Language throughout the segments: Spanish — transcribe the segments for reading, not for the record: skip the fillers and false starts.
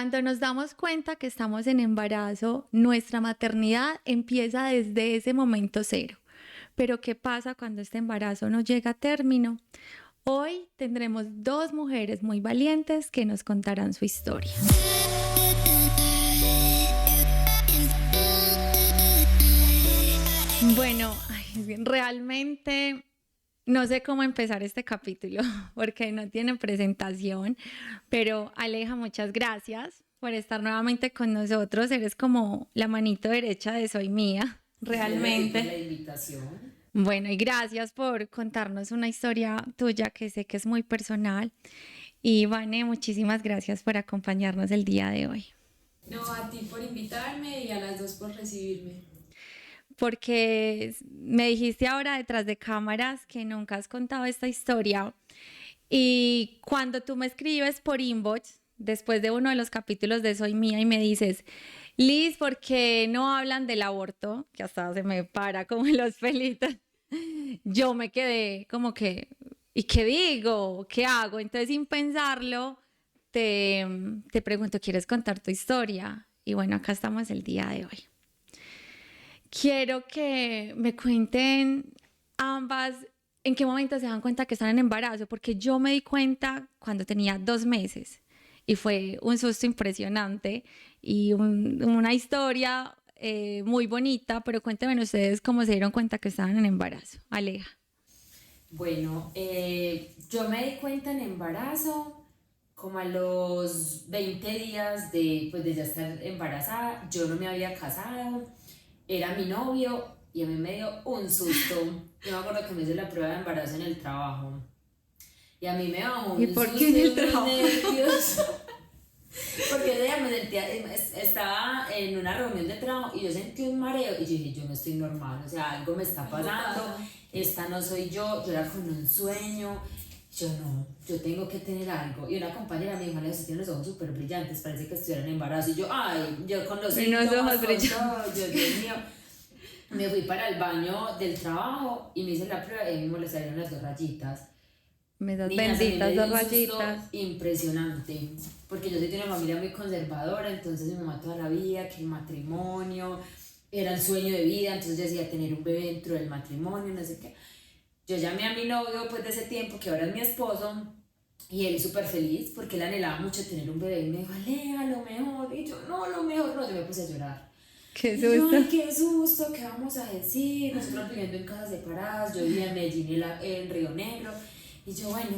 Cuando nos damos cuenta que estamos en embarazo, nuestra maternidad empieza desde ese momento cero. Pero ¿qué pasa cuando este embarazo no llega a término? Hoy tendremos dos mujeres muy valientes que nos contarán su historia. Bueno, realmente no sé cómo empezar este capítulo porque no tiene presentación, pero Aleja, muchas gracias por estar nuevamente con nosotros. Eres como la manito derecha de Soy Mía, realmente. Gracias por la invitación. Bueno, y gracias por contarnos una historia tuya que sé que es muy personal. Y Vane, muchísimas gracias por acompañarnos el día de hoy. No, a ti por invitarme y a las dos por recibirme. Porque me dijiste ahora detrás de cámaras que nunca has contado esta historia. Y cuando tú me escribes por inbox, después de uno de los capítulos de Soy Mía, y me dices, Liz, ¿por qué no hablan del aborto? Que hasta se me para como los pelitos. Yo me quedé como que, ¿y qué digo? ¿Qué hago? Entonces, sin pensarlo, te pregunto, ¿quieres contar tu historia? Y bueno, acá estamos el día de hoy. Quiero que me cuenten ambas en qué momento se dan cuenta que están en embarazo, porque yo me di cuenta cuando tenía 2 meses y fue un susto impresionante y una historia muy bonita, pero cuéntenme ustedes cómo se dieron cuenta que estaban en embarazo. Aleja. Bueno, yo me di cuenta en embarazo como a los 20 días de ya estar embarazada. Yo no me había casado, era mi novio y a mí me dio un susto. Yo me acuerdo que me hice la prueba de embarazo en el trabajo y a mí me bajó un ¿Y por susto qué en el y unos trabajo? nervios. Porque ese día me sentía, estaba en una reunión de trabajo y yo sentí un mareo y yo dije, yo no estoy normal, o sea, algo me está pasando, esta no soy yo era con un sueño, yo no, yo tengo que tener algo. Y una compañera me dijo, Ale, usted tiene los ojos súper brillantes, parece que estuviera en embarazo. Y yo, ay, yo con los síntomas, con todo, yo, Dios mío. Me fui para el baño del trabajo y me hice la prueba y mismo le salieron las 2 rayitas. Esas Niñas, a mí me benditas dio 2 un susto rayitas. impresionante, porque yo soy de una familia muy conservadora, entonces mi mamá toda la vida, que el matrimonio era el sueño de vida, entonces yo decía tener un bebé dentro del matrimonio, no sé qué. Yo llamé a mi novio pues de ese tiempo, que ahora es mi esposo, y él súper feliz, porque él anhelaba mucho tener un bebé, y me dijo, Alea, lo mejor, y yo, no, lo mejor, no, yo me puse a llorar. Qué Y yo, susto. ay, qué susto, ¿qué vamos a decir? Nosotros viviendo en casas separadas, yo vivía en Medellín y en Río Negro, y yo, bueno,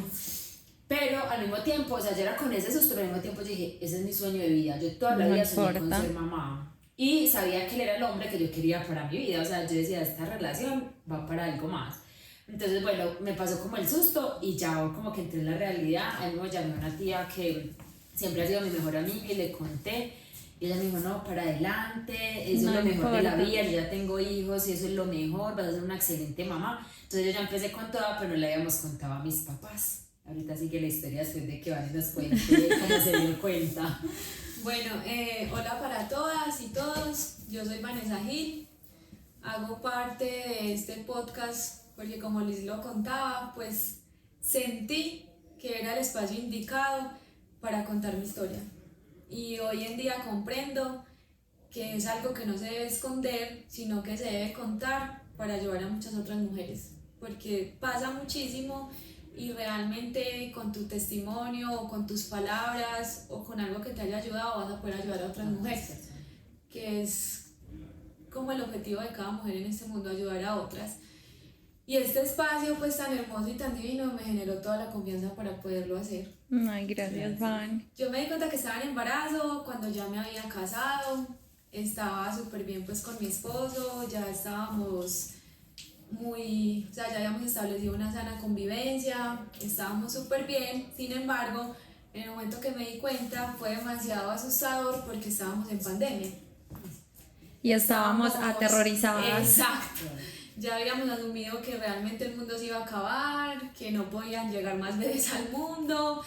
pero al mismo tiempo, o sea, yo era con ese susto, pero al mismo tiempo yo dije, ese es mi sueño de vida, yo toda la No vida soñé con importa. ser mamá, y sabía que él era el hombre que yo quería para mi vida, o sea, yo decía, esta relación va para algo más. Entonces, bueno, me pasó como el susto y ya como que entré en la realidad. Ahí me llamé a una tía que siempre ha sido mi mejor amiga y le conté. Y ella me dijo, no, para adelante, eso No es lo mejor de la importa. vida, yo ya tengo hijos y eso es lo mejor, vas a ser una excelente mamá. Entonces yo ya empecé con toda, pero no le habíamos contado a mis papás. Ahorita sí que la historia después de que Vane nos cuente cómo se dio cuenta. Bueno, hola para todas y todos, yo soy Vanessa Gil, hago parte de este podcast porque como Liz lo contaba, pues sentí que era el espacio indicado para contar mi historia. Y hoy en día comprendo que es algo que no se debe esconder, sino que se debe contar para ayudar a muchas otras mujeres, porque pasa muchísimo y realmente con tu testimonio o con tus palabras o con algo que te haya ayudado vas a poder ayudar a otras mujeres, que es como el objetivo de cada mujer en este mundo, ayudar a otras. Y este espacio pues tan hermoso y tan divino me generó toda la confianza para poderlo hacer. Ay, gracias, Van. Yo me di cuenta que estaba en embarazo cuando ya me había casado, estaba súper bien pues con mi esposo, ya estábamos o sea, ya habíamos establecido una sana convivencia, estábamos súper bien. Sin embargo, en el momento que me di cuenta fue demasiado asustador porque estábamos en pandemia. Y estábamos aterrorizadas. Exacto. Ya habíamos asumido que realmente el mundo se iba a acabar, que no podían llegar más bebés al mundo,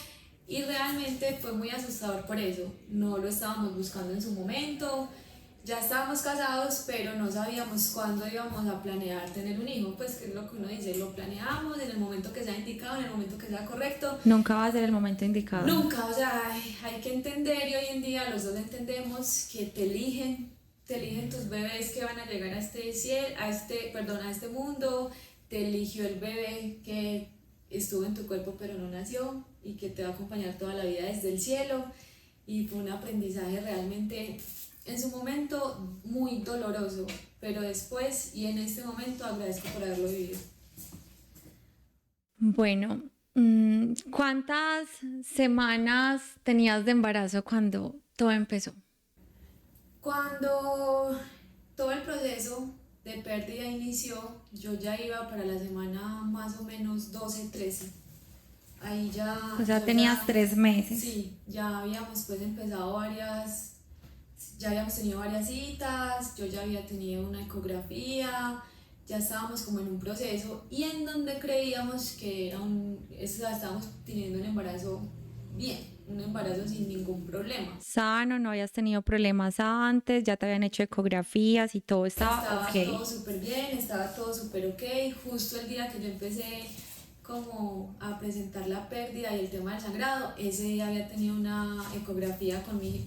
y realmente fue muy asustador por eso. No lo estábamos buscando en su momento, ya estábamos casados, pero no sabíamos cuándo íbamos a planear tener un hijo, pues que es lo que uno dice, lo planeamos en el momento que sea indicado, en el momento que sea correcto. Nunca va a ser el momento indicado. Nunca, o sea, hay que entender, y hoy en día los dos entendemos que te eligen tus bebés que van a llegar a este cielo, a este mundo, te eligió el bebé que estuvo en tu cuerpo pero no nació y que te va a acompañar toda la vida desde el cielo, y fue un aprendizaje realmente en su momento muy doloroso, pero después y en este momento agradezco por haberlo vivido. Bueno, ¿cuántas semanas tenías de embarazo cuando todo empezó? Cuando todo el proceso de pérdida inició, yo ya iba para la semana más o menos 12-13. Ahí ya... O sea, tenías 3 meses. Sí, ya habíamos pues empezado ya habíamos tenido varias citas, yo ya había tenido una ecografía, ya estábamos como en un proceso y en donde creíamos que estábamos teniendo un embarazo bien, un embarazo sin ningún problema. Sano, no habías tenido problemas antes, ya te habían hecho ecografías y todo estaba ok. Todo súper bien, estaba todo súper ok. Justo el día que yo empecé como a presentar la pérdida y el tema del sangrado, ese día había tenido una ecografía con mi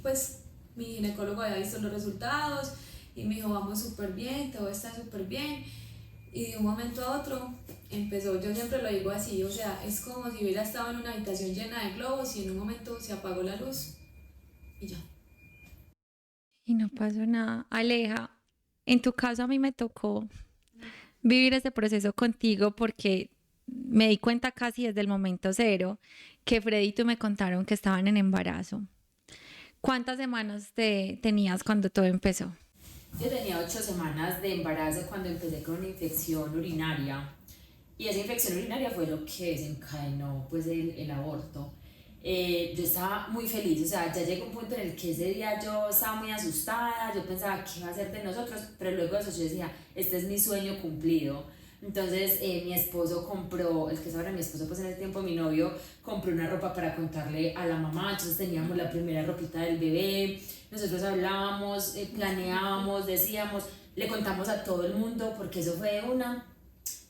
ginecólogo había visto los resultados y me dijo, vamos súper bien, todo está súper bien. Y de un momento a otro empezó, yo siempre lo digo así, o sea, es como si hubiera estado en una habitación llena de globos y en un momento se apagó la luz y ya. Y no pasó nada. Aleja, en tu caso a mí me tocó vivir ese proceso contigo porque me di cuenta casi desde el momento cero que Freddy y tú me contaron que estaban en embarazo. ¿Cuántas semanas tenías cuando todo empezó? Yo tenía 8 semanas de embarazo cuando empecé con una infección urinaria, y esa infección urinaria fue lo que desencadenó pues el aborto. Yo estaba muy feliz, o sea, ya llegó un punto en el que ese día yo estaba muy asustada, yo pensaba qué iba a hacer de nosotros, pero luego de eso yo decía, este es mi sueño cumplido. Entonces mi esposo compró, el que es ahora mi esposo, pues en ese tiempo mi novio, compró una ropa para contarle a la mamá, entonces teníamos la primera ropita del bebé, nosotros hablábamos, planeábamos, decíamos, le contamos a todo el mundo, porque eso fue una...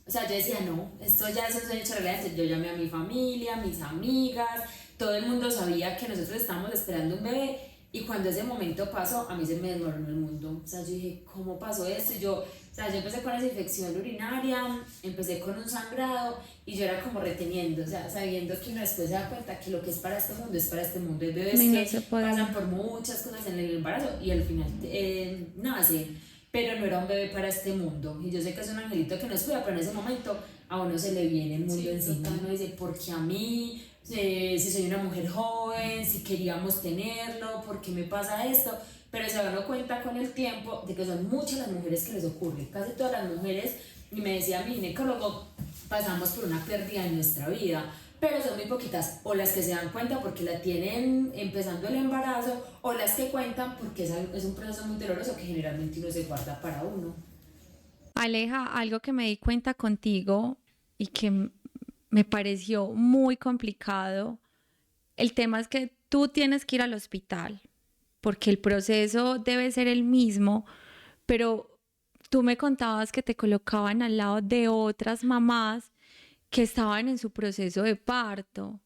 O sea, yo decía, no, esto ya es un sueño hecho realidad. Entonces yo llamé a mi familia, a mis amigas, todo el mundo sabía que nosotros estábamos esperando un bebé, y cuando ese momento pasó, a mí se me desmoronó el mundo. O sea, yo dije, ¿cómo pasó esto? Y yo empecé con esa infección urinaria, empecé con un sangrado, y yo era como reteniendo, o sea, sabiendo que uno después se da cuenta que lo que es para este mundo es para este mundo. Hay bebés que pasan por muchas cosas en el embarazo y al final nace, pero no era un bebé para este mundo. Y yo sé que es un angelito que nos cuida, pero en ese momento a uno se le viene el mundo encima. Uno dice, ¿por qué a mí? Si soy una mujer joven, si queríamos tenerlo, ¿por qué me pasa esto? Pero se dan cuenta con el tiempo de que son muchas las mujeres que les ocurre, casi todas las mujeres, y me decía mi ginecólogo, pasamos por una pérdida en nuestra vida, pero son muy poquitas, o las que se dan cuenta porque la tienen empezando el embarazo, o las que cuentan porque es un proceso muy doloroso que generalmente uno se guarda para uno. Aleja, algo que me di cuenta contigo y que me pareció muy complicado, el tema es que tú tienes que ir al hospital porque el proceso debe ser el mismo, pero tú me contabas que te colocaban al lado de otras mamás que estaban en su proceso de parto.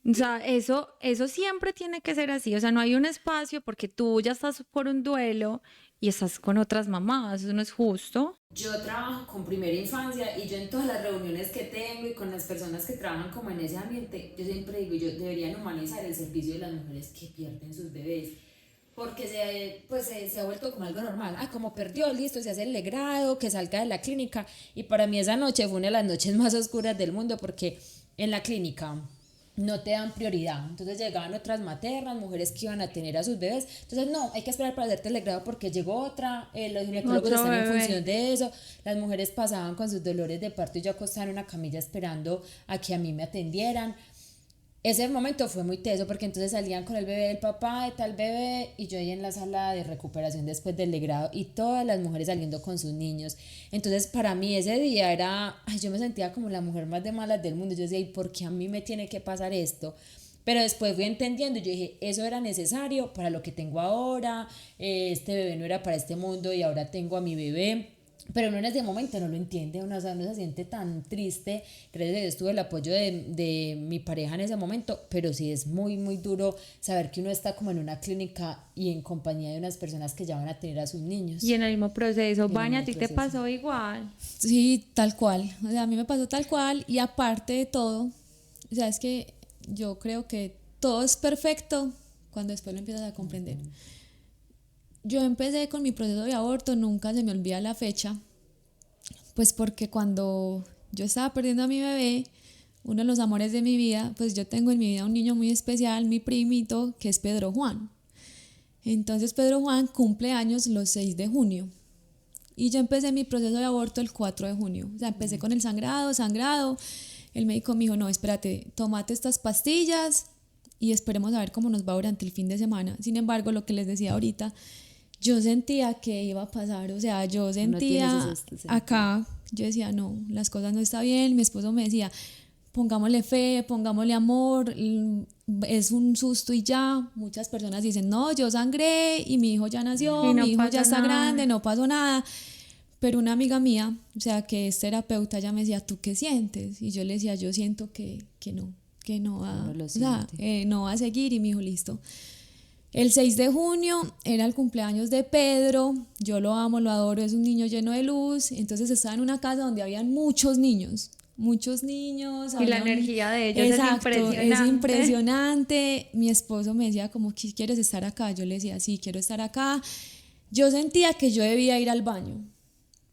O sea, eso siempre tiene que ser así. O sea, no hay un espacio porque tú ya estás por un duelo y estás con otras mamás. Eso no es justo. Yo trabajo con primera infancia, y yo en todas las reuniones que tengo y con las personas que trabajan como en ese ambiente, yo siempre digo, yo deberían humanizar el servicio de las mujeres que pierden sus bebés, porque se ha vuelto como algo normal. Ah, como perdió, listo, se hace el legrado, que salga de la clínica. Y para mí esa noche fue una de las noches más oscuras del mundo, porque en la clínica no te dan prioridad. Entonces llegaban otras maternas, mujeres que iban a tener a sus bebés. Entonces no, hay que esperar para hacerte el legrado porque llegó otra, los ginecólogos están en función de eso. Las mujeres pasaban con sus dolores de parto y yo acostada en una camilla esperando a que a mí me atendieran. Ese momento fue muy teso porque entonces salían con el bebé del papá de tal bebé y yo ahí en la sala de recuperación después del legrado y todas las mujeres saliendo con sus niños. Entonces para mí ese día era, yo me sentía como la mujer más de malas del mundo. Yo decía, ¿y por qué a mí me tiene que pasar esto? Pero después fui entendiendo y yo dije, eso era necesario para lo que tengo ahora, este bebé no era para este mundo y ahora tengo a mi bebé. Pero uno en ese momento no lo entiende, uno, o sea, uno se siente tan triste. Gracias a Dios tuve el apoyo de mi pareja en ese momento, pero sí es muy, muy duro saber que uno está como en una clínica y en compañía de unas personas que ya van a tener a sus niños. Y en el mismo proceso, En el Vania, ¿a mismo ti te proceso. pasó igual? Sí, tal cual. O sea, a mí me pasó tal cual y aparte de todo, o sea, es que yo creo que todo es perfecto cuando después lo empiezas a comprender. Yo empecé con mi proceso de aborto, nunca se me olvida la fecha, pues porque cuando yo estaba perdiendo a mi bebé, uno de los amores de mi vida, pues yo tengo en mi vida un niño muy especial, mi primito, que es Pedro Juan. Entonces Pedro Juan cumple años los 6 de junio. Y yo empecé mi proceso de aborto el 4 de junio. O sea, empecé con el sangrado. El médico me dijo, no, espérate, tómate estas pastillas y esperemos a ver cómo nos va durante el fin de semana. Sin embargo, lo que les decía ahorita, yo sentía que iba a pasar. O sea, yo tiene sentía ese sentido. acá, yo decía, no, las cosas no están bien. Mi esposo me decía, pongámosle fe, pongámosle amor, es un susto y ya. Muchas personas dicen, no, yo sangré y mi hijo ya nació, Y no mi hijo ya pasó está nada. grande, no pasó nada. Pero una amiga mía, o sea, que es terapeuta, ella me decía, ¿tú qué sientes? Y yo le decía, yo siento que no va, Uno lo o sea, siente. no va a seguir. Y me dijo, listo. El 6 de junio era el cumpleaños de Pedro, yo lo amo, lo adoro, es un niño lleno de luz. Entonces estaba en una casa donde habían muchos niños. Y la energía de ellos Exacto, es es impresionante. impresionante. Mi esposo me decía como, ¿quieres estar acá? Yo le decía, sí, quiero estar acá. Yo sentía que yo debía ir al baño,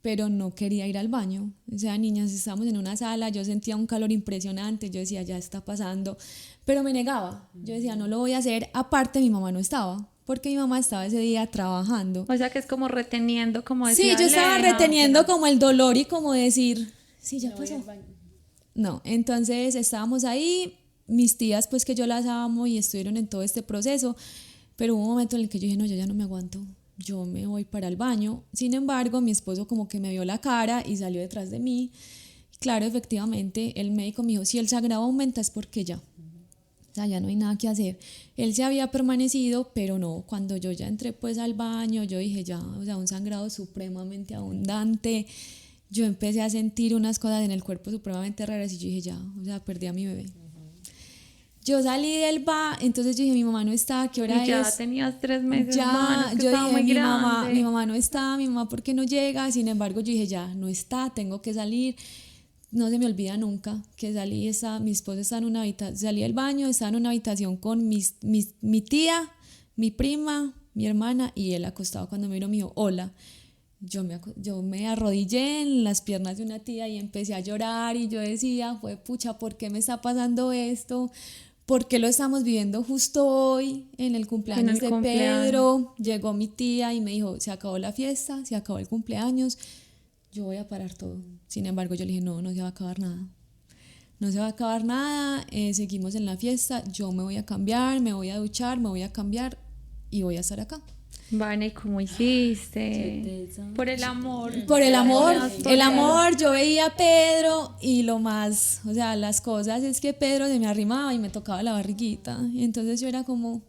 pero no quería ir al baño. O sea, niñas, estábamos en una sala, yo sentía un calor impresionante, yo decía, ya está pasando, pero me negaba. Yo decía, no lo voy a hacer. Aparte, mi mamá no estaba, porque mi mamá estaba ese día trabajando. O sea que es como reteniendo, como Sí, decía yo estaba Lena. reteniendo como el dolor y como decir, sí, ya pasó. No, entonces estábamos ahí, mis tías pues que yo las amo y estuvieron en todo este proceso, pero hubo un momento en el que yo dije, no, yo ya no me aguanto, yo me voy para el baño. Sin embargo, mi esposo como que me vio la cara y salió detrás de mí. Claro, efectivamente, el médico me dijo, si el sangrado aumenta es porque ya. O sea, ya no hay nada que hacer. Él se había permanecido, pero no, cuando yo ya entré pues al baño, yo dije ya, o sea, un sangrado supremamente abundante. Yo empecé a sentir unas cosas en el cuerpo supremamente raras y yo dije ya, o sea, perdí a mi bebé. Yo salí del baño, entonces yo dije, mi mamá no está, ¿qué hora Y ya es? tenías 3 meses, Ya, Vania, es que yo estaba dije, muy mi grande. mamá no está, mi mamá ¿por qué no llega? Sin embargo, yo dije, ya, no está, tengo que salir. No se me olvida nunca que salí, mi esposo estaba en una habitación, salí del baño, estaba en una habitación con mi tía, mi prima, mi hermana y él acostado. Cuando me dijo, hola, yo me arrodillé en las piernas de una tía y empecé a llorar y yo decía, fue pucha, ¿por qué me está pasando esto? ¿Por qué lo estamos viviendo justo hoy en el cumpleaños En el de cumpleaños. Pedro? Llegó mi tía y me dijo, se acabó la fiesta, se acabó el cumpleaños, yo voy a parar todo. Sin embargo, yo le dije, no, no se va a acabar nada. No se va a acabar nada, seguimos en la fiesta, yo me voy a cambiar, me voy a duchar, me voy a cambiar y voy a estar acá. Vania, ¿y cómo hiciste? Certeza. Por el amor. Por el amor, Por el amor, yo veía a Pedro y lo más, o sea, las cosas es que Pedro se me arrimaba y me tocaba la barriguita. Y entonces yo era como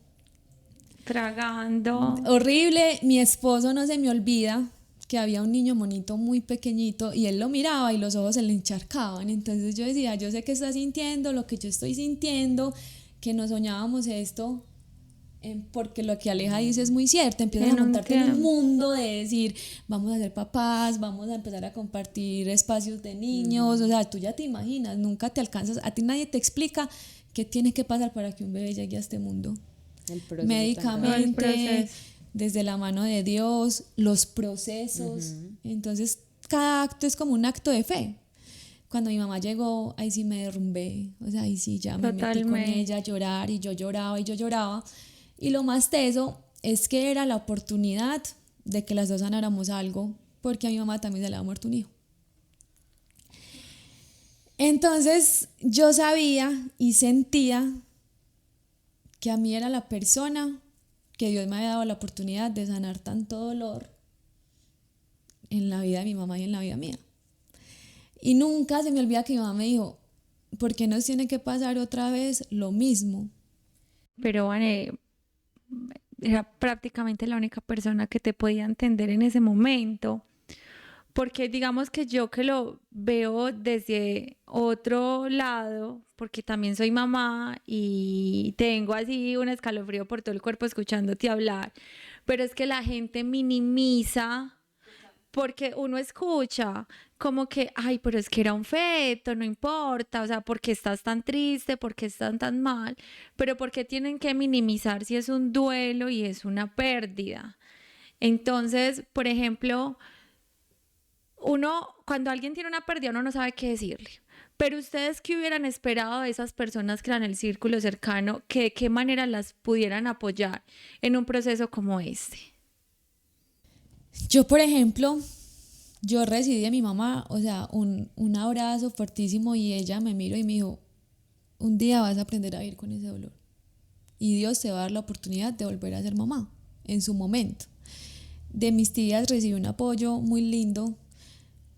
Tragando. horrible. Mi esposo no se me olvida que había un niño monito muy pequeñito y él lo miraba y los ojos se le encharcaban. Entonces yo decía, yo sé que está sintiendo lo que yo estoy sintiendo, que nos soñábamos esto. Porque lo que Aleja dice es muy cierto, empiezas a En un montarte en un tiempo. mundo de decir, vamos a ser papás, vamos a empezar a compartir espacios de niños, o sea, tú ya te imaginas, nunca te alcanzas, a ti nadie te explica qué tiene que pasar para que un bebé llegue a este mundo. El proceso tan Médicamente, grande. El proceso. desde la mano de Dios, los procesos, entonces cada acto es como un acto de fe. Cuando mi mamá llegó, ahí sí me derrumbé, o sea, ahí sí ya me metí con Totalmente. ella a llorar y yo lloraba y yo lloraba. Y lo más teso es que era la oportunidad de que las dos sanáramos algo, porque a mi mamá también se le había muerto un hijo. Entonces yo sabía y sentía que a mí era la persona que Dios me había dado la oportunidad de sanar tanto dolor en la vida de mi mamá y en la vida mía. Y nunca se me olvida que mi mamá me dijo, ¿por qué nos tiene que pasar otra vez lo mismo? pero Vane, era prácticamente la única persona que te podía entender en ese momento. Porque digamos que yo que lo veo desde otro lado, porque también soy mamá y tengo así un escalofrío por todo el cuerpo escuchándote hablar, pero es que la gente minimiza porque uno escucha como que, ay, pero es que era un feto, no importa, o sea, ¿por qué estás tan triste? ¿Por qué están tan mal? Pero ¿por qué tienen que minimizar si es un duelo y es una pérdida? Entonces, por ejemplo, uno, cuando alguien tiene una pérdida, uno no sabe qué decirle. Pero ustedes, ¿qué hubieran esperado de esas personas que eran el círculo cercano, que de qué manera las pudieran apoyar en un proceso como este? Yo, por ejemplo, yo recibí de mi mamá, o sea, un abrazo fuertísimo y ella me miró y me dijo, un día vas a aprender a vivir con ese dolor y Dios te va a dar la oportunidad de volver a ser mamá en su momento. De mis tías recibí un apoyo muy lindo,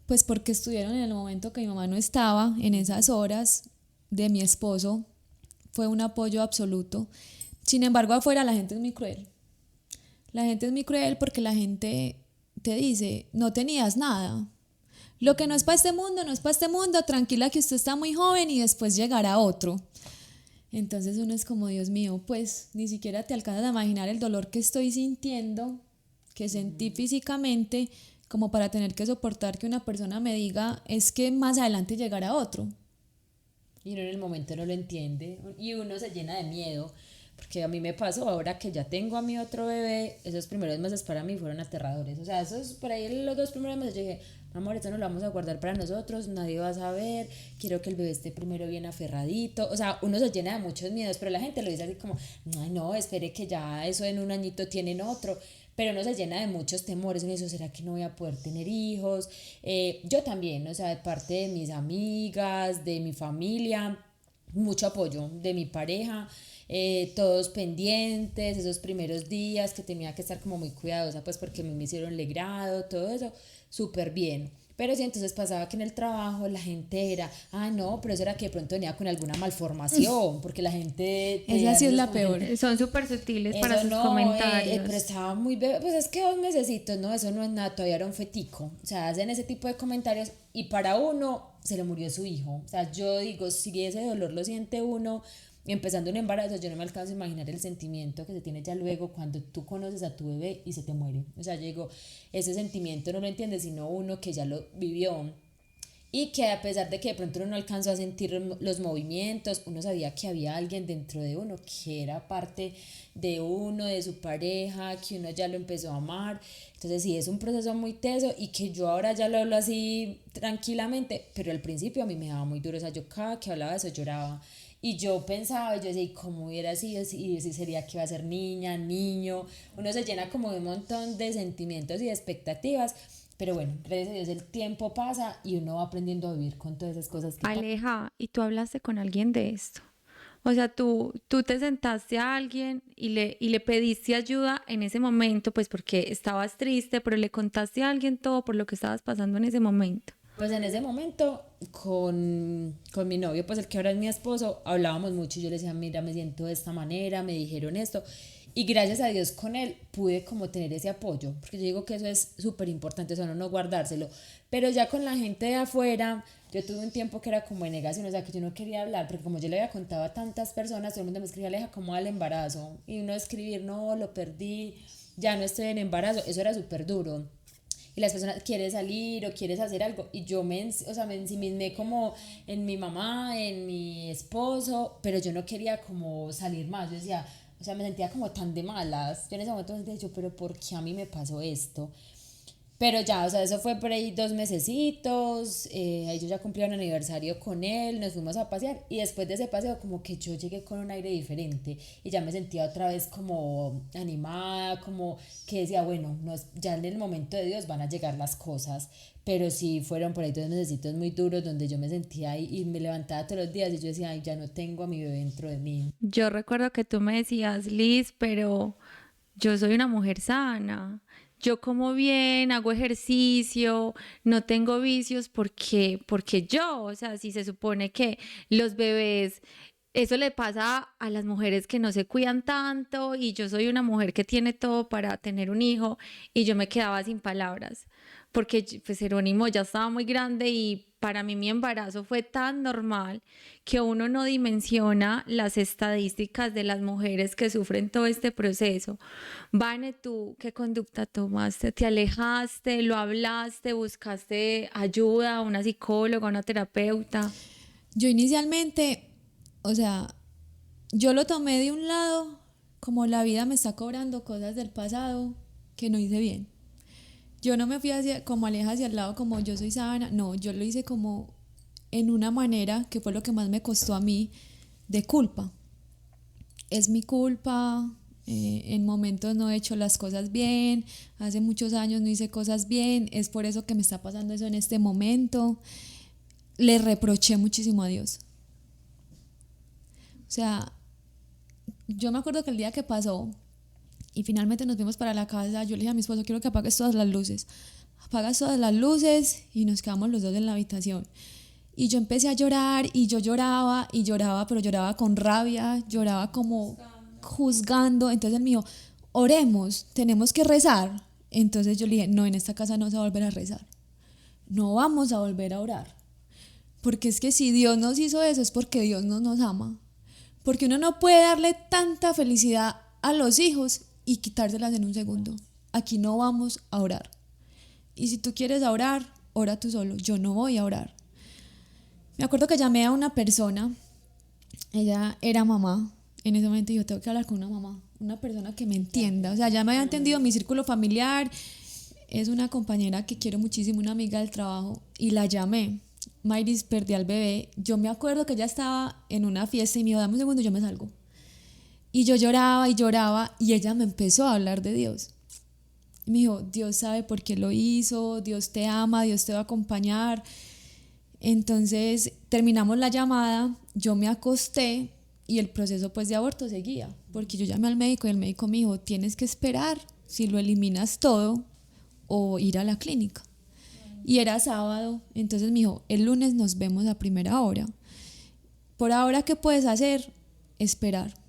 pues porque estuvieron en el momento que mi mamá no estaba, en esas horas. De mi esposo fue un apoyo absoluto. Sin embargo, afuera la gente es muy cruel. La gente es muy cruel porque la gente te dice, no tenías nada. Lo que no es para este mundo, no es para este mundo, tranquila que usted está muy joven y después llegará otro. Entonces uno es como, Dios mío, pues ni siquiera te alcanzas a imaginar el dolor que estoy sintiendo, que sentí físicamente, como para tener que soportar que una persona me diga, es que más adelante llegará otro. Y uno en el momento no lo entiende y uno se llena de miedo, porque a mí me pasó ahora que ya tengo a mi otro bebé, esos primeros meses para mí fueron aterradores, o sea, esos por ahí los 2 primeros meses yo dije, amor, esto no lo vamos a guardar para nosotros, nadie va a saber, quiero que el bebé esté primero bien aferradito, o sea, uno se llena de muchos miedos, pero la gente lo dice así como, ay no, espere que ya eso en un añito tienen otro, pero uno se llena de muchos temores, uno dice, ¿será que no voy a poder tener hijos? Yo también, o sea, de parte de mis amigas, de mi familia, mucho apoyo de mi pareja, todos pendientes, esos primeros días que tenía que estar como muy cuidadosa, pues porque me hicieron legrado, todo eso, súper bien. Pero sí, entonces pasaba que en el trabajo la gente era, ah, no, pero eso era que de pronto venía con alguna malformación, porque la gente... Esa sí es la peor. Son súper sutiles para Eso sus no, comentarios. pero estaba muy bebé, pues es que 2 mesecitos, no, eso no es nada, todavía era un fetico, o sea, hacen ese tipo de comentarios y para uno se le murió su hijo, o sea, yo digo, si ese dolor lo siente uno empezando un embarazo, yo no me alcanzo a imaginar el sentimiento que se tiene ya luego cuando tú conoces a tu bebé y se te muere, o sea, yo digo, ese sentimiento no lo entiende sino uno que ya lo vivió. Y que a pesar de que de pronto uno no alcanzó a sentir los movimientos, uno sabía que había alguien dentro de uno que era parte de uno, de su pareja, que uno ya lo empezó a amar. Entonces sí, es un proceso muy teso y que yo ahora ya lo hablo así tranquilamente, pero al principio a mí me daba muy duro, o sea, yo cada que hablaba de eso lloraba. Y yo pensaba, yo decía, ¿y cómo hubiera sido? Si sería que iba a ser niña, niño. Uno se llena como de un montón de sentimientos y de expectativas. Pero bueno, gracias a Dios el tiempo pasa y uno va aprendiendo a vivir con todas esas cosas que pasan. Aleja, ¿y tú hablaste con alguien de esto? O sea, tú te sentaste a alguien y le pediste ayuda en ese momento, pues porque estabas triste, pero le contaste a alguien todo por lo que estabas pasando en ese momento. Pues en ese momento con mi novio, pues el que ahora es mi esposo, hablábamos mucho y yo le decía, mira, me siento de esta manera, me dijeron esto. Y gracias a Dios con él pude como tener ese apoyo, porque yo digo que eso es súper importante, eso no guardárselo. Pero ya con la gente de afuera, yo tuve un tiempo que era como de negación, o sea, que yo no quería hablar, porque como yo le había contado a tantas personas, todo el mundo me escribía, Aleja, ¿cómo va el embarazo? Y uno escribir, no, lo perdí, ya no estoy en embarazo, eso era súper duro. Y las personas, ¿quieres salir o quieres hacer algo? Y yo me ensimismé como en mi mamá, en mi esposo, pero yo no quería como salir más, yo decía, o sea, me sentía como tan de malas. Yo en ese momento me sentía, yo, pero ¿por qué a mí me pasó esto? Pero ya, o sea, eso fue por ahí 2 mesecitos, ahí yo ya cumplí un aniversario con él, nos fuimos a pasear y después de ese paseo como que yo llegué con un aire diferente y ya me sentía otra vez como animada, como que decía, bueno, no es, ya en el momento de Dios van a llegar las cosas, pero sí fueron por ahí 2 mesecitos muy duros donde yo me sentía ahí y me levantaba todos los días y yo decía, ay, ya no tengo a mi bebé dentro de mí. Yo recuerdo que tú me decías, Liz, pero yo soy una mujer sana. Yo como bien, hago ejercicio, no tengo vicios porque yo, o sea, si se supone que los bebés eso le pasa a las mujeres que no se cuidan tanto y yo soy una mujer que tiene todo para tener un hijo y yo me quedaba sin palabras porque pues Jerónimo ya estaba muy grande y para mí mi embarazo fue tan normal que uno no dimensiona las estadísticas de las mujeres que sufren todo este proceso. Vane, ¿tú qué conducta tomaste? ¿Te alejaste? ¿Lo hablaste? ¿Buscaste ayuda? ¿Una psicóloga? ¿Una terapeuta? Yo inicialmente, o sea, yo lo tomé de un lado, como la vida me está cobrando cosas del pasado que no hice bien. Yo no me fui como aleja hacia el lado como yo soy sábana, no, yo lo hice como en una manera que fue lo que más me costó a mí, de culpa. Es mi culpa, en momentos no he hecho las cosas bien, hace muchos años no hice cosas bien, es por eso que me está pasando eso en este momento. Le reproché muchísimo a Dios. O sea, yo me acuerdo que el día que pasó y finalmente nos fuimos para la casa, yo le dije a mi esposo, quiero que apagues todas las luces. Apagas todas las luces y nos quedamos los dos en la habitación. Y yo empecé a llorar y yo lloraba y lloraba, pero lloraba con rabia, lloraba como juzgando. Entonces él me dijo, oremos, tenemos que rezar. Entonces yo le dije, no, en esta casa no se va a volver a rezar. No vamos a volver a orar. Porque es que si Dios nos hizo eso es porque Dios no nos ama. Porque uno no puede darle tanta felicidad a los hijos y quitárselas en un segundo. Aquí no vamos a orar. Y si tú quieres orar, ora tú solo. Yo no voy a orar. Me acuerdo que llamé a una persona. Ella era mamá. En ese momento yo tengo que hablar con una mamá. Una persona que me entienda. O sea, ya me había entendido mi círculo familiar. Es una compañera que quiero muchísimo, una amiga del trabajo. Y la llamé. Mayris, perdí al bebé. Yo me acuerdo que ella estaba en una fiesta y me dijo, dame un segundo, yo me salgo. Y yo lloraba y lloraba y ella me empezó a hablar de Dios. Y me dijo, Dios sabe por qué lo hizo, Dios te ama, Dios te va a acompañar. Entonces terminamos la llamada, yo me acosté y el proceso pues de aborto seguía. Porque yo llamé al médico y el médico me dijo, tienes que esperar si lo eliminas todo o ir a la clínica. Y era sábado, entonces me dijo, el lunes nos vemos a primera hora. Por ahora, ¿qué puedes hacer? Esperar.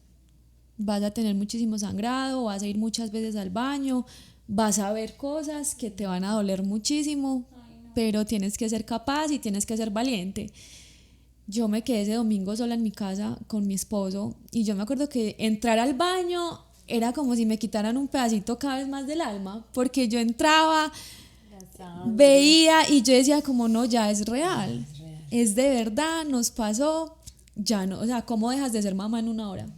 Vas a tener muchísimo sangrado, vas a ir muchas veces al baño, vas a ver cosas que te van a doler muchísimo, pero tienes que ser capaz y tienes que ser valiente. Yo me quedé ese domingo sola en mi casa con mi esposo y yo me acuerdo que entrar al baño era como si me quitaran un pedacito cada vez más del alma, porque yo entraba, veía y yo decía como no, ya es real, es de verdad, nos pasó, ya no, o sea, ¿cómo dejas de ser mamá en una hora?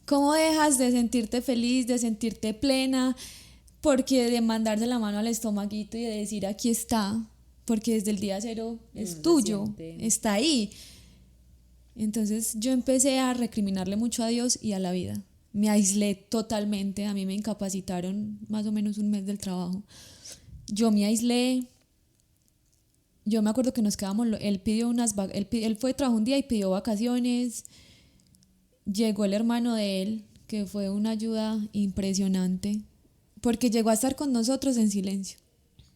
¿Cómo dejas de sentirte feliz, de sentirte plena? Porque de mandarse la mano al estomaguito y de decir aquí está, porque desde el día cero es tuyo, está ahí. Entonces yo empecé a recriminarle mucho a Dios y a la vida. Me aislé totalmente, a mí me incapacitaron más o menos un mes del trabajo. Yo me aislé, yo me acuerdo que nos quedamos, él fue, trabajó un día y pidió vacaciones. Llegó el hermano de él, que fue una ayuda impresionante, porque llegó a estar con nosotros en silencio.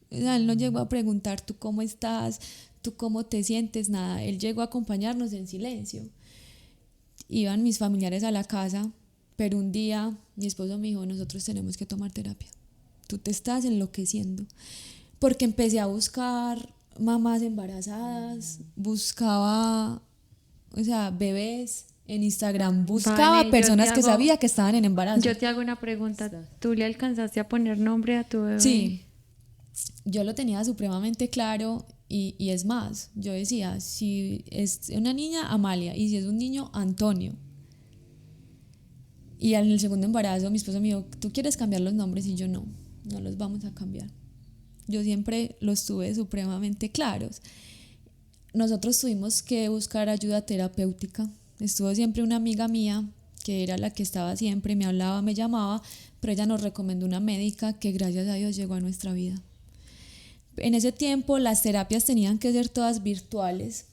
O sea, él no llegó a preguntar, ¿tú cómo estás? ¿Tú cómo te sientes? Nada, él llegó a acompañarnos en silencio. Iban mis familiares a la casa, pero un día mi esposo me dijo, nosotros tenemos que tomar terapia. Tú te estás enloqueciendo. Porque empecé a buscar mamás embarazadas, buscaba, o sea, bebés. En Instagram buscaba Vale, personas que sabía que estaban en embarazo. Yo te hago una pregunta. ¿Tú le alcanzaste a poner nombre a tu bebé? Sí, yo lo tenía supremamente claro y es más, yo decía, si es una niña, Amalia, y si es un niño, Antonio. Y en el segundo embarazo mi esposo me dijo, ¿tú quieres cambiar los nombres? Y yo no los vamos a cambiar. Yo siempre los tuve supremamente claros. Nosotros tuvimos que buscar ayuda terapéutica. Estuvo siempre una amiga mía, que era la que estaba siempre, me hablaba, me llamaba, pero ella nos recomendó una médica que gracias a Dios llegó a nuestra vida. En ese tiempo las terapias tenían que ser todas virtuales.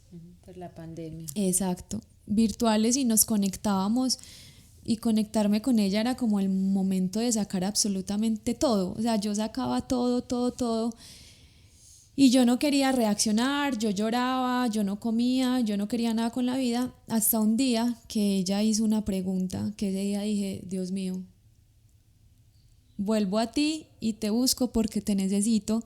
Por la pandemia. Exacto, virtuales y nos conectábamos y conectarme con ella era como el momento de sacar absolutamente todo. O sea, yo sacaba todo. Y yo no quería reaccionar, yo lloraba, yo no comía, yo no quería nada con la vida, hasta un día que ella hizo una pregunta, que ese día dije, Dios mío, vuelvo a ti y te busco porque te necesito,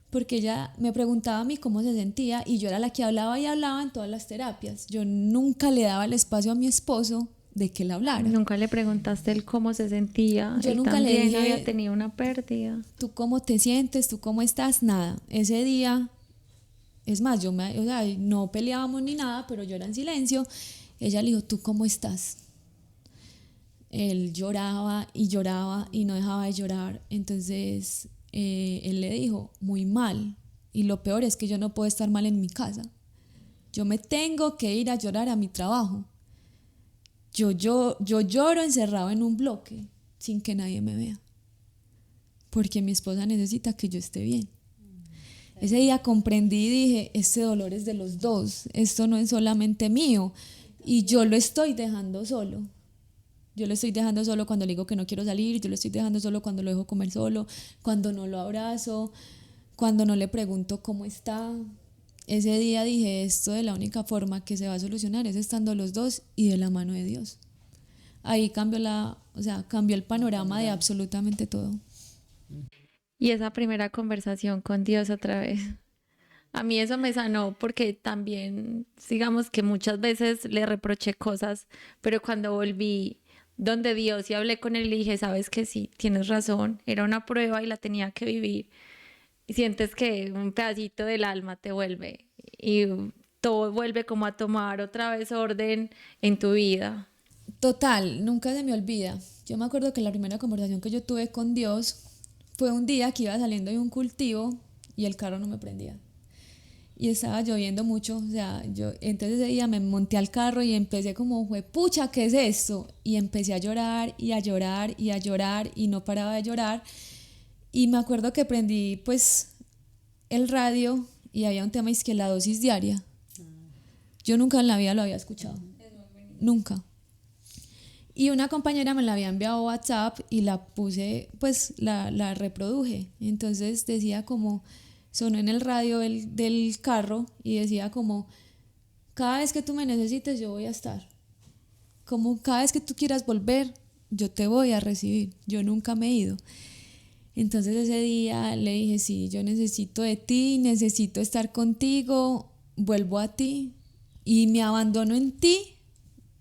porque ella me preguntaba a mí cómo se sentía y yo era la que hablaba y hablaba en todas las terapias. Yo nunca le daba el espacio a mi esposo de que él hablara. Nunca le preguntaste él cómo se sentía. Yo Él nunca le también dije, había tenido una pérdida. ¿tú cómo te sientes? ¿Tú cómo estás? Nada. Ese día, es más, o sea, no peleábamos ni nada, pero yo era en silencio. Ella le dijo, ¿tú cómo estás? Él lloraba y no dejaba de llorar. Entonces él le dijo, muy mal. Y lo peor es que yo no puedo estar mal en mi casa. Yo me tengo que ir a llorar a mi trabajo. Yo lloro encerrado en un bloque sin que nadie me vea. Porque mi esposa necesita que yo esté bien. Ese día comprendí y dije, este dolor es de los dos. Esto no es solamente mío. Y yo lo estoy dejando solo. Yo lo estoy dejando solo cuando le digo que no quiero salir, yo lo estoy dejando solo cuando lo dejo comer solo, cuando no lo abrazo, cuando no le pregunto cómo está. Ese día dije, esto de la única forma que se va a solucionar es estando los dos y de la mano de Dios. Ahí cambió el panorama de absolutamente todo. Y esa primera conversación con Dios otra vez. A mí eso me sanó porque también, digamos que muchas veces le reproché cosas, pero cuando volví donde Dios y hablé con él, le dije, sabes que sí, tienes razón, era una prueba y la tenía que vivir. Y sientes que un pedacito del alma te vuelve y todo vuelve como a tomar otra vez orden en tu vida. Total, nunca se me olvida. Yo me acuerdo que la primera conversación que yo tuve con Dios fue un día que iba saliendo de un cultivo y el carro no me prendía. Y estaba lloviendo mucho, entonces ese día me monté al carro y empecé como, pucha, ¿qué es esto? Y empecé a llorar y a llorar y a llorar y no paraba de llorar. Y me acuerdo que prendí pues el radio y había un tema, es que la dosis diaria. Yo nunca en la vida lo había escuchado. Nunca. Y una compañera me la había enviado a WhatsApp y la puse, pues la reproduje. Entonces decía como, sonó en el radio del carro y decía como, cada vez que tú me necesites yo voy a estar. Como cada vez que tú quieras volver, yo te voy a recibir. Yo nunca me he ido. Entonces ese día le dije, sí, yo necesito de ti, necesito estar contigo, vuelvo a ti y me abandono en ti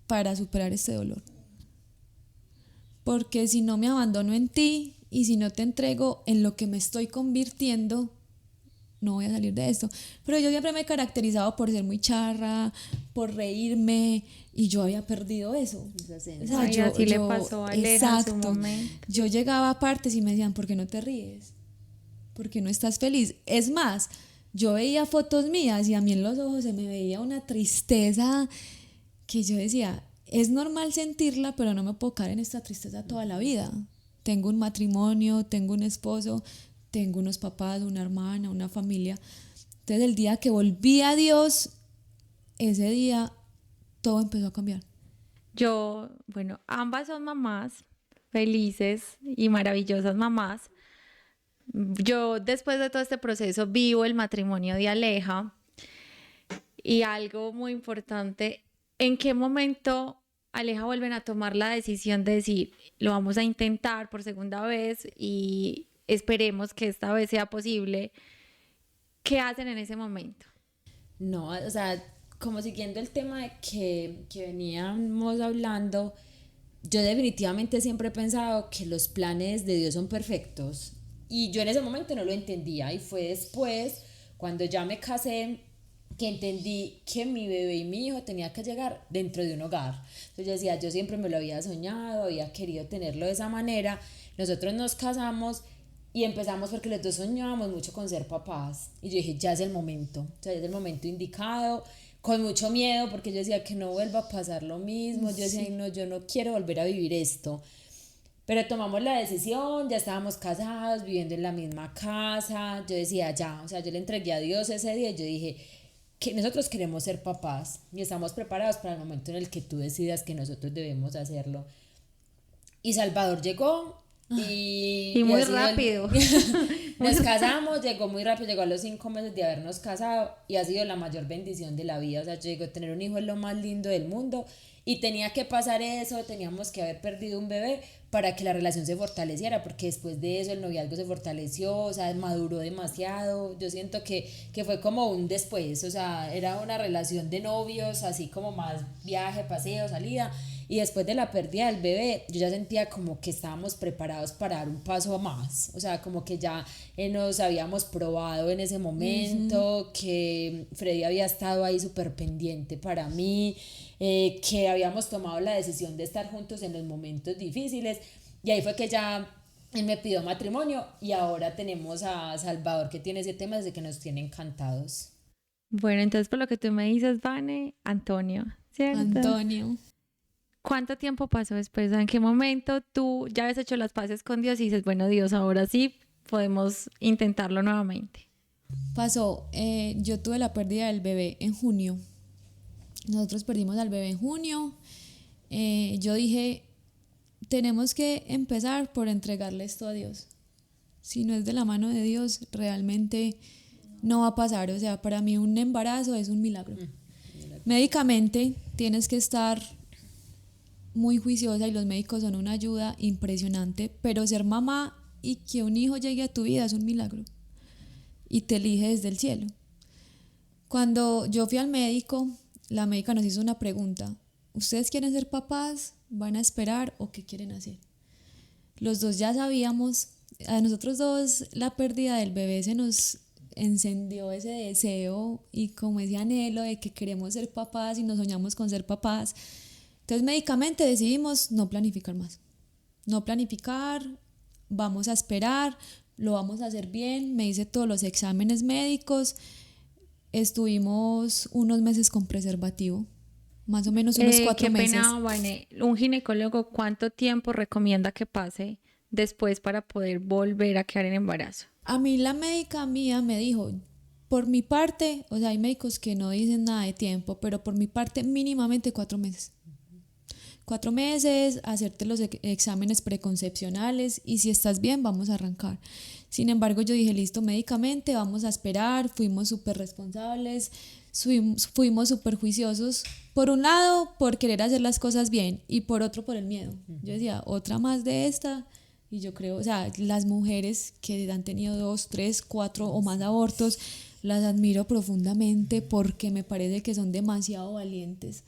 para superar este dolor. Porque si no me abandono en ti y si no te entrego en lo que me estoy convirtiendo, no voy a salir de esto. Pero yo siempre me he caracterizado por ser muy charra, por reírme, y yo había perdido eso. O sea, así le pasó a Aleja en su momento. Yo llegaba a partes y me decían, ¿por qué no te ríes? ¿Por qué no estás feliz? Es más, yo veía fotos mías y a mí en los ojos se me veía una tristeza que yo decía, es normal sentirla, pero no me puedo caer en esta tristeza toda la vida. Tengo un matrimonio, tengo un esposo, tengo unos papás, una hermana, una familia. Entonces el día que volví a Dios, ese día todo empezó a cambiar. Ambas son mamás felices y maravillosas mamás. Yo después de todo este proceso vivo el matrimonio de Aleja y algo muy importante, ¿en qué momento Aleja vuelven a tomar la decisión de decir, lo vamos a intentar por segunda vez y esperemos que esta vez sea posible? ¿Qué hacen en ese momento? No, o sea, como siguiendo el tema de que veníamos hablando, yo definitivamente siempre he pensado que los planes de Dios son perfectos y yo en ese momento no lo entendía y fue después, cuando ya me casé, que entendí que mi bebé y mi hijo tenía que llegar dentro de un hogar. Entonces yo decía, yo siempre me lo había soñado, había querido tenerlo de esa manera. Nosotros nos casamos y empezamos porque los dos soñábamos mucho con ser papás y yo dije, ya es el momento, o sea, ya es el momento indicado, con mucho miedo porque yo decía que no vuelva a pasar lo mismo. Yo decía, no, yo no quiero volver a vivir esto. Pero tomamos la decisión, ya estábamos casados, viviendo en la misma casa. Yo decía, ya, o sea, yo le entregué a Dios ese día y yo dije que nosotros queremos ser papás y estamos preparados para el momento en el que tú decidas que nosotros debemos hacerlo. Y Salvador llegó Y muy ha sido rápido. Nos casamos, llegó muy rápido, llegó a los 5 meses de habernos casado y ha sido la mayor bendición de la vida. O sea, yo digo, tener un hijo es lo más lindo del mundo y tenía que pasar eso, teníamos que haber perdido un bebé para que la relación se fortaleciera, porque después de eso el noviazgo se fortaleció, o sea, maduró demasiado. Yo siento que fue como un después, o sea, era una relación de novios, así como más viaje, paseo, salida. Y después de la pérdida del bebé, yo ya sentía como que estábamos preparados para dar un paso más. O sea, como que ya nos habíamos probado en ese momento, que Freddy había estado ahí súper pendiente para mí, que habíamos tomado la decisión de estar juntos en los momentos difíciles. Y ahí fue que ya él me pidió matrimonio y ahora tenemos a Salvador, que tiene 7 meses y que nos tiene encantados. Bueno, entonces por lo que tú me dices, Vane, Antonio, ¿cierto? Antonio. ¿Cuánto tiempo pasó después? ¿En qué momento tú ya habías hecho las paces con Dios y dices, bueno, Dios, ahora sí podemos intentarlo nuevamente? Pasó, yo tuve la pérdida del bebé en junio. Nosotros perdimos al bebé en junio. Yo dije, tenemos que empezar por entregarle esto a Dios. Si no es de la mano de Dios, realmente no va a pasar. O sea, para mí un embarazo es un milagro. Médicamente tienes que estar muy juiciosa y los médicos son una ayuda impresionante, pero ser mamá y que un hijo llegue a tu vida es un milagro y te elige desde el cielo. Cuando yo fui al médico, la médica nos hizo una pregunta: ¿ustedes quieren ser papás? ¿Van a esperar o qué quieren hacer? Los dos ya sabíamos, a nosotros dos la pérdida del bebé se nos encendió ese deseo y como ese anhelo de que queremos ser papás y nos soñamos con ser papás. Entonces médicamente decidimos no planificar más, no planificar, vamos a esperar, lo vamos a hacer bien. Me hice todos los exámenes médicos, estuvimos unos meses con preservativo, más o menos unos 4 meses. Qué pena, Vane. Un ginecólogo, ¿cuánto tiempo recomienda que pase después para poder volver a quedar en embarazo? A mí la médica mía me dijo, por mi parte, o sea, hay médicos que no dicen nada de tiempo, pero por mi parte mínimamente 4 meses. 4 meses, hacerte los exámenes preconcepcionales y si estás bien vamos a arrancar. Sin embargo, yo dije, listo, médicamente vamos a esperar. Fuimos súper responsables, fuimos súper juiciosos. Por un lado, por querer hacer las cosas bien y por otro, por el miedo. Yo decía, otra más de esta. Y yo creo, o sea, las mujeres que han tenido 2, 3, 4 o más abortos, las admiro profundamente porque me parece que son demasiado valientes.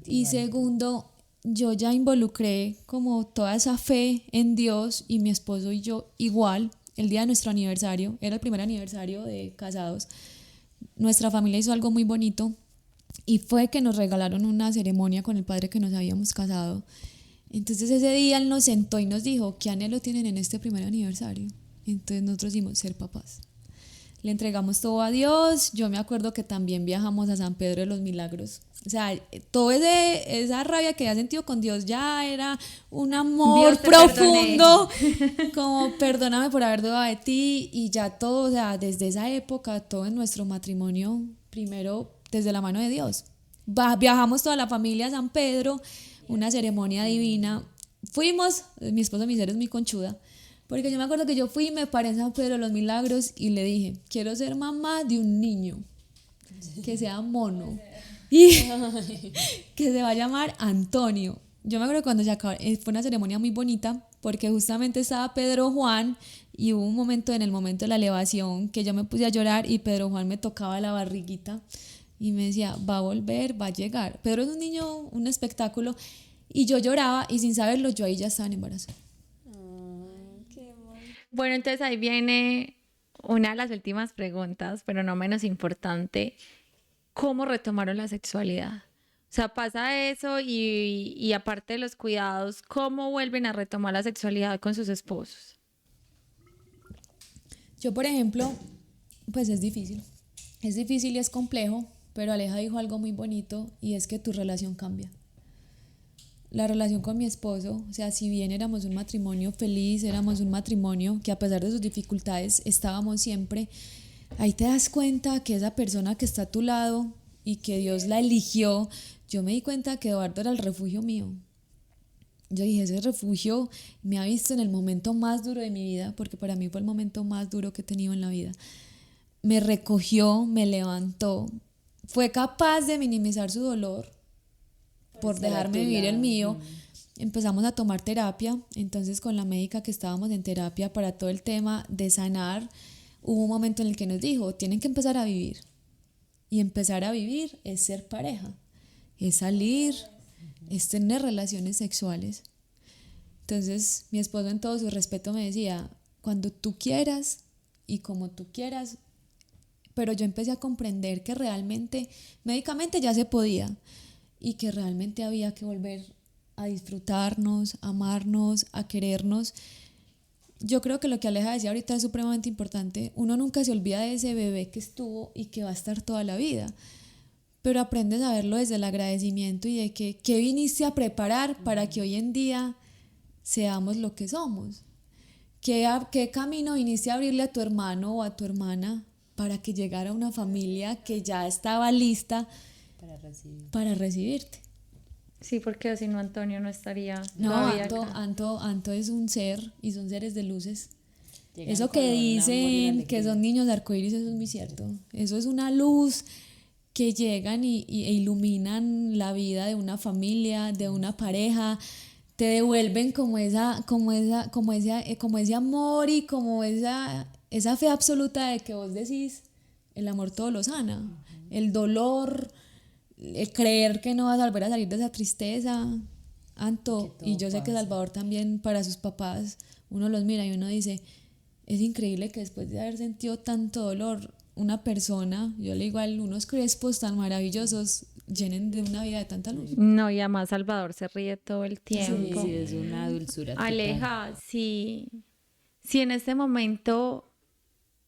Y segundo, yo ya involucré como toda esa fe en Dios y mi esposo y yo igual. El día de nuestro aniversario, era el primer aniversario de casados, nuestra familia hizo algo muy bonito y fue que nos regalaron una ceremonia con el padre que nos habíamos casado. Entonces ese día él nos sentó y nos dijo, ¿qué anhelo tienen en este primer aniversario? Entonces nosotros dijimos, ser papás. Le entregamos todo a Dios. Yo me acuerdo que también viajamos a San Pedro de los Milagros. O sea, toda esa rabia que había sentido con Dios ya era un amor profundo, como perdóname por haber dudado de ti, y ya todo, o sea, desde esa época, todo en nuestro matrimonio, primero desde la mano de Dios. Viajamos toda la familia a San Pedro, una ceremonia divina. Fuimos, mi esposo, mi ser es muy conchuda, porque yo me acuerdo que yo fui y me paré en San Pedro de los Milagros y le dije, quiero ser mamá de un niño que sea mono y que se va a llamar Antonio. Yo me acuerdo cuando se acabó, fue una ceremonia muy bonita porque justamente estaba Pedro Juan y hubo un momento, en el momento de la elevación, que yo me puse a llorar y Pedro Juan me tocaba la barriguita y me decía, va a volver, va a llegar. Pedro es un niño, un espectáculo, y yo lloraba y sin saberlo yo ahí ya estaba en embarazo. Bueno, entonces ahí viene una de las últimas preguntas, pero no menos importante. ¿Cómo retomaron la sexualidad? O sea, pasa eso y aparte de los cuidados, ¿cómo vuelven a retomar la sexualidad con sus esposos? Yo, por ejemplo, pues es difícil y es complejo, pero Aleja dijo algo muy bonito y es que tu relación cambia. La relación con mi esposo, o sea, si bien éramos un matrimonio feliz, éramos un matrimonio que a pesar de sus dificultades estábamos siempre, ahí te das cuenta que esa persona que está a tu lado y que Dios la eligió. Yo me di cuenta que Eduardo era el refugio mío. yo dije, ese refugio me ha visto en el momento más duro de mi vida, porque para mí fue el momento más duro que he tenido en la vida. Me recogió, me levantó, fue capaz de minimizar su dolor por dejarme vivir el mío. Empezamos a tomar terapia, entonces con la médica que estábamos en terapia para todo el tema de sanar, hubo un momento en el que nos dijo, tienen que empezar a vivir. Y empezar a vivir es ser pareja, es salir, es tener relaciones sexuales. Entonces mi esposo, en todo su respeto, me decía, cuando tú quieras y como tú quieras, pero yo empecé a comprender que realmente, médicamente ya se podía, y que realmente había que volver a disfrutarnos, a amarnos, a querernos. Yo creo que lo que Aleja decía ahorita es supremamente importante. Uno nunca se olvida de ese bebé que estuvo y que va a estar toda la vida, pero aprendes a verlo desde el agradecimiento y de que qué viniste a preparar para que hoy en día seamos lo que somos. ¿Qué camino viniste a abrirle a tu hermano o a tu hermana para que llegara una familia que ya estaba lista para recibirte? Sí, porque si no, Antonio no estaría No, todavía Anto, acá. Anto es un ser y son seres de luces. Llegan Eso con que un amor y dicen alegría. que son niños de arcoíris, eso es muy cierto. Eso es una luz que llegan e iluminan la vida de una familia, de una pareja, te devuelven como ese amor y como esa fe absoluta de que vos decís, el amor todo lo sana, el dolor, el creer que no vas a volver a salir de esa tristeza, Anto, y yo sé que Salvador también, para sus papás, uno los mira y uno dice, es increíble que después de haber sentido tanto dolor, una persona, yo le digo, unos crespos tan maravillosos, llenen de una vida de tanta luz. No, y además Salvador se ríe todo el tiempo. Sí, es una dulzura total. Aleja, si en este momento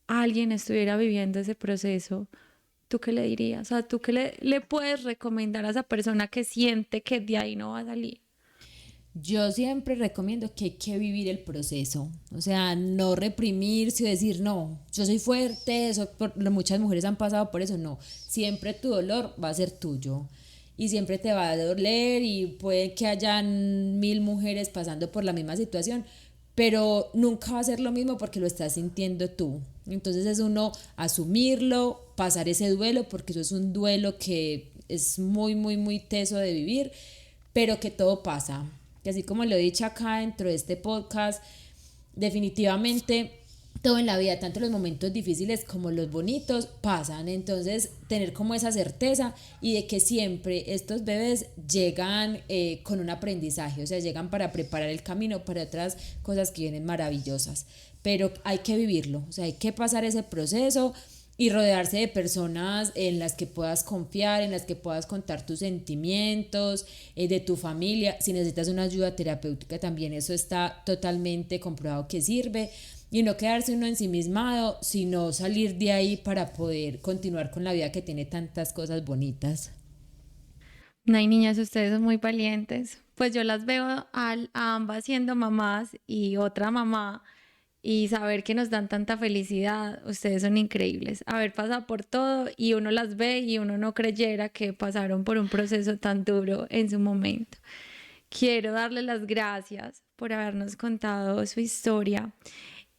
alguien estuviera viviendo ese proceso, ¿tú qué le dirías? O sea, ¿tú qué le puedes recomendar a esa persona que siente que de ahí no va a salir? Yo siempre recomiendo que hay que vivir el proceso, o sea, no reprimirse o decir, no, yo soy fuerte, muchas mujeres han pasado por eso, no, siempre tu dolor va a ser tuyo y siempre te va a doler y puede que hayan 1000 mujeres pasando por la misma situación, pero nunca va a ser lo mismo porque lo estás sintiendo tú. Entonces es uno asumirlo, pasar ese duelo, porque eso es un duelo que es muy, muy, muy teso de vivir, pero que todo pasa. Y así como lo he dicho acá dentro de este podcast, definitivamente todo en la vida, tanto los momentos difíciles como los bonitos, pasan. Entonces, tener como esa certeza y de que siempre estos bebés llegan con un aprendizaje, o sea, llegan para preparar el camino para otras cosas que vienen maravillosas. Pero hay que vivirlo, o sea, hay que pasar ese proceso y rodearse de personas en las que puedas confiar, en las que puedas contar tus sentimientos, de tu familia. Si necesitas una ayuda terapéutica también, eso está totalmente comprobado que sirve. Y no quedarse uno ensimismado, sino salir de ahí para poder continuar con la vida que tiene tantas cosas bonitas. No, hay niñas, ustedes son muy valientes. Pues yo las veo a ambas siendo mamás y otra mamá, y saber que nos dan tanta felicidad, ustedes son increíbles. Haber pasado por todo y uno las ve y uno no creyera que pasaron por un proceso tan duro en su momento. Quiero darles las gracias por habernos contado su historia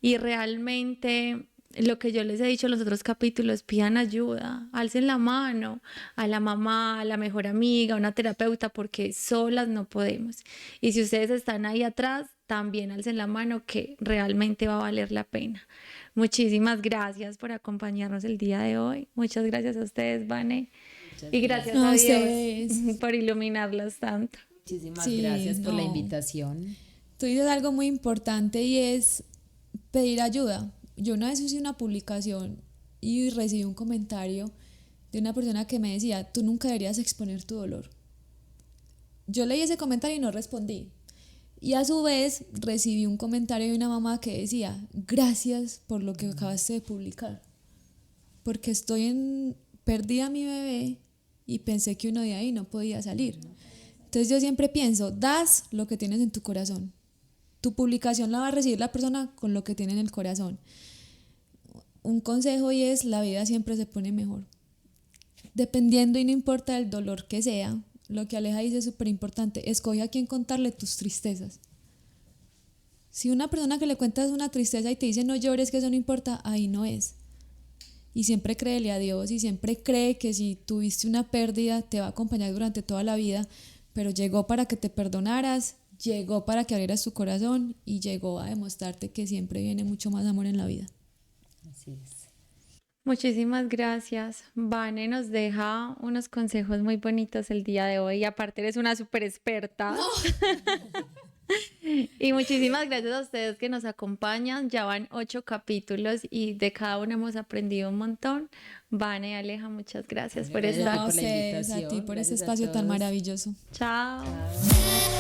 y realmente lo que yo les he dicho en los otros capítulos, pidan ayuda, alcen la mano a la mamá, a la mejor amiga, a una terapeuta, porque solas no podemos. Y si ustedes están ahí atrás, también alcen la mano, que realmente va a valer la pena. Muchísimas gracias por acompañarnos el día de hoy. Muchas gracias a ustedes, Vane. Y gracias a Dios ustedes. por iluminarlas tanto. Muchísimas Sí, gracias por la no. invitación. Tú dices algo muy importante y es pedir ayuda. Yo una vez hice una publicación y recibí un comentario de una persona que me decía, tú nunca deberías exponer tu dolor. Yo leí ese comentario y no respondí. Y a su vez recibí un comentario de una mamá que decía, gracias por lo que acabaste de publicar, porque perdí a mi bebé y pensé que uno de ahí no podía salir. Entonces yo siempre pienso, das lo que tienes en tu corazón. Tu publicación la va a recibir la persona con lo que tiene en el corazón. Un consejo y es, la vida siempre se pone mejor. Dependiendo y no importa el dolor que sea, lo que Aleja dice es súper importante. Escoge a quién contarle tus tristezas. Si una persona que le cuentas una tristeza y te dice no llores, que eso no importa, ahí no es. Y siempre créele a Dios y siempre cree que si tuviste una pérdida te va a acompañar durante toda la vida, pero llegó para que te perdonaras, llegó para que abrieras tu corazón y llegó a demostrarte que siempre viene mucho más amor en la vida. Así es. Muchísimas gracias. Vane nos deja unos consejos muy bonitos el día de hoy y aparte eres una súper experta. Y muchísimas gracias a ustedes que nos acompañan. Ya van 8 capítulos y de cada uno hemos aprendido un montón. Vane, Aleja, muchas gracias por Gracias estar. por la A ustedes, a ti invitación. por ese Gracias a espacio tan todos. maravilloso. Chao. Chao.